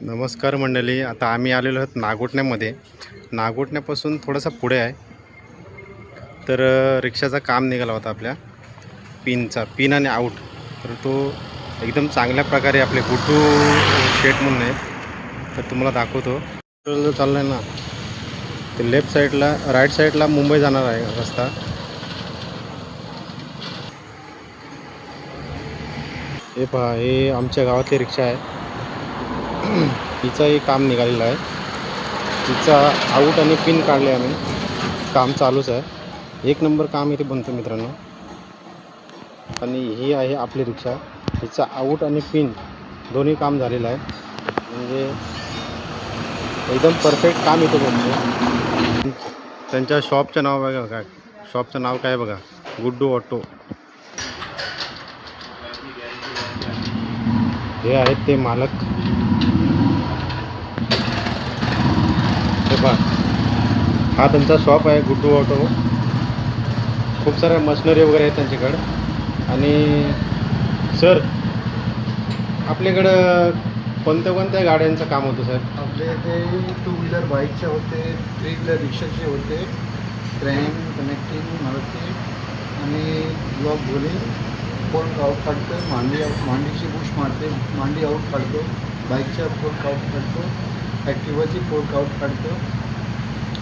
नमस्कार मंडळी. आता आम्ही आलेलो आहोत नागोठण्यामध्ये. नागोठण्यापासून थोडासा पुढे आहे. तर रिक्षाचा काम निघाला होता आपल्या पिन आणि आऊट. तर तो एकदम चांगल्या प्रकारे आपले गुड्डू शेट म्हणून आहे, तर तुम्हाला दाखवतो. जो चालला आहे ना, ते लेफ्ट साईडला राईट साईडला मुंबई जाणार आहे रस्ता. हे पहा, हे आमच्या गावातली रिक्षा आहे. हिचंही काम निघालेलं आहे. तिचा आऊट आणि पिन काढले आम्ही. काम चालूच आहे. एक नंबर काम इथे बनतं मित्रांनो. आणि ही आहे आपली रिक्षा. हिचा आऊट आणि पिन दोन्ही काम झालेलं आहे. म्हणजे एकदम परफेक्ट काम इथे बनतं. त्यांच्या शॉपचं नाव बघा. काय शॉपचं नाव काय बघा, गुड्डू ऑटो. हे आहेत ते मालक. हे पहा, हा त्यांचा शॉप आहे गुड्डू ऑटो. खूप साऱ्या मशिनरी वगैरे आहेत त्यांच्याकडं. आणि सर, आपल्याकडं कोणत्या गाड्यांचं काम होतं सर? आपले ते 2 व्हीलर बाईकचे होते, 3 व्हीलर रिक्षाचे होते, ट्रेन कनेक्टिंग मारुती आणि ब्लॉक गोली, फोर्क आउट काढतो, मांडीची बुश मारते, मांडी आउट काढतो, बाईकच्या फोर्क आउट काढतो, ॲक्टिवाची फोर्क आउट काढतो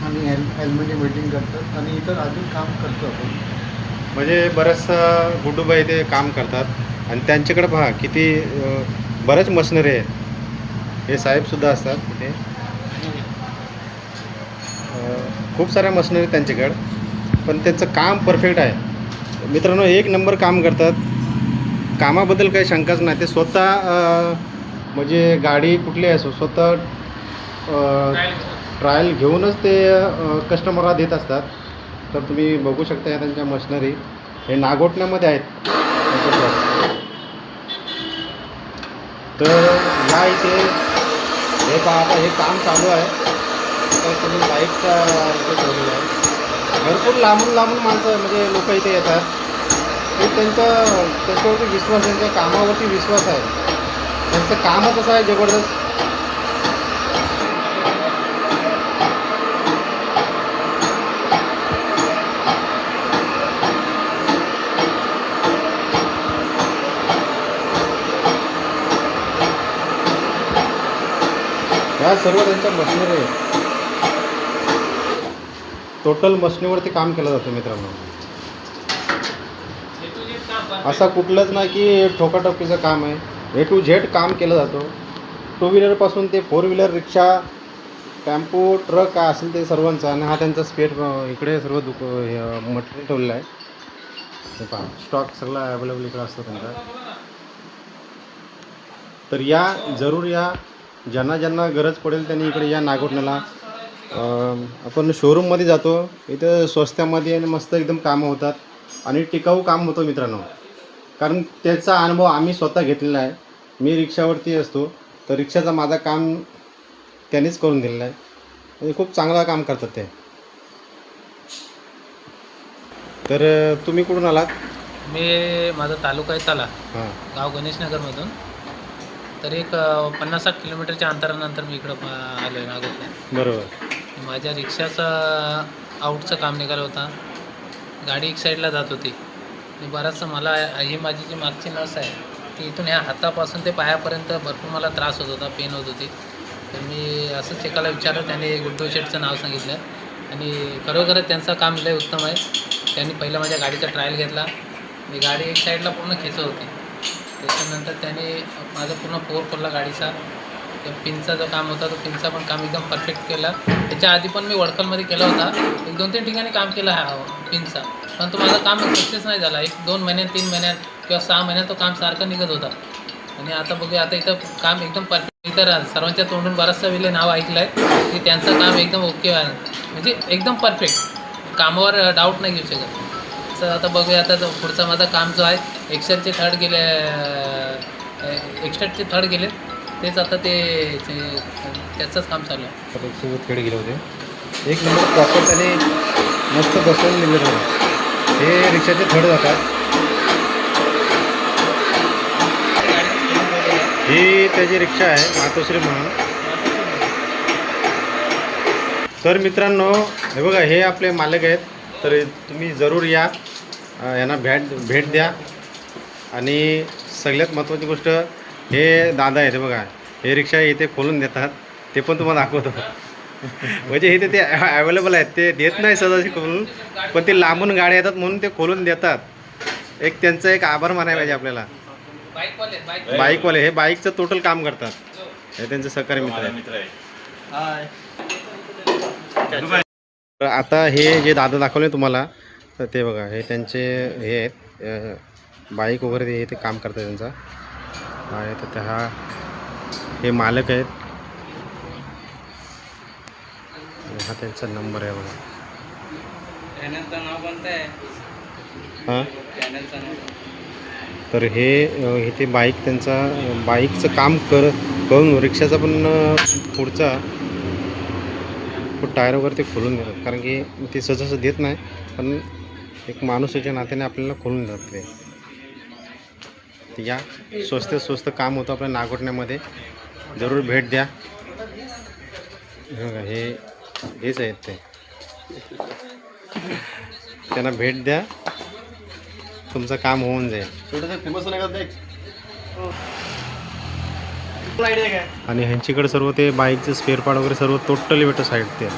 आणि हेल्मेट वेटिंग करतात आणि इतर अजून काम करतो आपण. म्हणजे बऱ्याचसा गुड्डूबाई ते काम करतात. आणि त्यांच्याकडे पहा किती बऱ्याच मशिनरी आहेत. हे साहेबसुद्धा असतात तिथे. खूप साऱ्या मशिनरी त्यांच्याकडं, पण त्यांचं काम परफेक्ट आहे मित्रांनो. एक नंबर काम करतात. कामाबद्दल काही शंकाच नाही. ते स्वतः म्हणजे गाडी कुठली असो स्वतः ट्रायल घेऊनच ते कस्टमरला देत असतात. तर तुम्ही बघू शकता या त्यांच्या मशिनरी. हे नागोठण्यामध्ये आहेत. तर या इथे हे पहा, आता हे काम चालू आहे. तर तुम्ही लाईटचा इथे ठेवलेला आहे. भरपूर लांबून माणसं म्हणजे लोक इथे येतात. ते त्यांच्यावरती विश्वास, त्यांच्या कामावरती विश्वास आहे. त्यांचं कामच असं आहे जबरदस्त. ह्या सर्व त्यांच्या मशिनरी आहे. टोटल मशिनीवरती काम केलं जातं मित्रांनो. असा कुठलंच नाही की ठोकाठोकीचं काम आहे. A to Z काम केलं जातं. 2 व्हीलरपासून ते 4 व्हीलर, रिक्षा, टेम्पो, ट्रक काय असेल ते सर्वांचा. आणि हा त्यांचा स्पेअर इकडे सर्व मटेरियल ठेवलेलं आहे. हे पहा, स्टॉक सगळा अवेलेबल इकडे असतो त्यांचा. तर या जरूर या, ज्यांना गरज पडेल त्यांनी इकडे या नागोठण्याला. आपण शोरूममध्ये जातो, इथं स्वस्त्यामध्ये आणि मस्त एकदम कामं होतात आणि टिकाऊ काम होतं मित्रांनो. कारण त्याचा अनुभव आम्ही स्वतः घेतलेला आहे. मी रिक्षावरती असतो, तर रिक्षाचा माझा काम त्यांनीच करून दिलेलं आहे. म्हणजे खूप चांगलं काम करतात ते. तर तुम्ही कुठून आलात? माझा तालुका आहे ताला, हां, गाव गणेशनगरमधून. तर एक 50-60 किलोमीटरच्या अंतरानंतर मी इकडं आलो आहे नागोठण्यात. बरोबर. माझ्या रिक्षाचं आऊटचं काम निघालं होता. गाडी एक साईडला जात होती आणि बराचसा मला ही माझी जी मागची नस आहे ती इथून ह्या हातापासून ते पायापर्यंत भरपूर मला त्रास होत होता, पेन होत होती. तर मी असंच एकाला विचारलं, त्याने गुड्डू शेटचं नाव सांगितलं आणि खरोखरच त्यांचं काम लय उत्तम आहे. त्यांनी पहिलं माझ्या गाडीचा ट्रायल घेतला. मी गाडी एक साईडला पूर्ण खेचत होती. त्याच्यानंतर त्याने माझा पूर्ण पोर खोलला गाडीचा. त्या पिनचा जो काम होता तो पिनचा पण काम एकदम परफेक्ट केला. त्याच्या आधी पण मी वडखलमध्ये केला होता. 1-2-3 ठिकाणी काम केलं हा पिनचा, पण तो माझं काम सक्सेस नाही झाला. 1-2 महिन्यात, 3 महिन्यात किंवा 6 महिन्यात तो काम सारखं निघत होता. आणि आता बघूया, आता इथं काम एकदम परफेक्ट. इतर सर्वांच्या तोंडून बराचसा वेळेला नाव ऐकलं आहे की त्यांचं काम एकदम ओके आहे, म्हणजे एकदम परफेक्ट. कामावर डाऊट नाही घेऊ शकत. तर आता बघूया, आता पुढचा माझं काम जो आहे, एक्सेलचे थर्ड गेले, एक्स्ट्राचे थर्ड गेले, तेच आता त्याचंच काम चालू आहे. खेळ गेले होते. एक नंबर प्रॉपर त्याने मस्त बसवून दिलेलं होतं. हे रिक्षाचे थड जातात. ही त्याची रिक्षा आहे मातोश्री म्हणून. तर मित्रांनो हे बघा हे आपले मालक आहेत. तर तुम्ही जरूर या यांना भेट द्या. आणि सगळ्यात महत्त्वाची गोष्ट हे दादा आहेत बघा हे रिक्षा इथे खोलून देतात. ते पण तुम्हाला दाखवतो. म्हणजे इथे ते अवेलेबल आहेत. ते देत नाही सहजासहजी खोलून पण ते लांबून गाड्या येतात म्हणून ते खोलून देतात. एक त्यांचा एक आभार मानायला पाहिजे आपल्याला. बाईकवाले हे बाईकचं टोटल काम करतात. हे त्यांचे सहकारी मित्र आहेत. तर आता हे जे दादा दाखवले तुम्हाला तर ते बघा हे त्यांचे हे आहेत बाईक वगैरे हे ते काम करतात त्यांचा आहे. तर त्या हे मालक आहेत. हा त्यांचा नंबर आहे बघा. हां तर हे इथे बाईक त्यांचा बाईकचं काम करून रिक्षाचा पण पुढचा टायर वगैरे ते खोलून देतात. कारण की ते सहजासहजी देत नाही पण एक माणुसाच्या नात्याने आपल्याला खोलून देतात ते. तर या स्वस्त काम होतं आपल्या नागोठण्यामध्ये. जरूर भेट द्या. बघा हेच आहेत ते. त्यांना भेट द्या तुमचं काम होऊन जाईल. आणि ह्यांच्याकडे सर्व ते बाईकचे स्पेअर पार्ट वगैरे सर्व टोटली भेटतं साईड ते.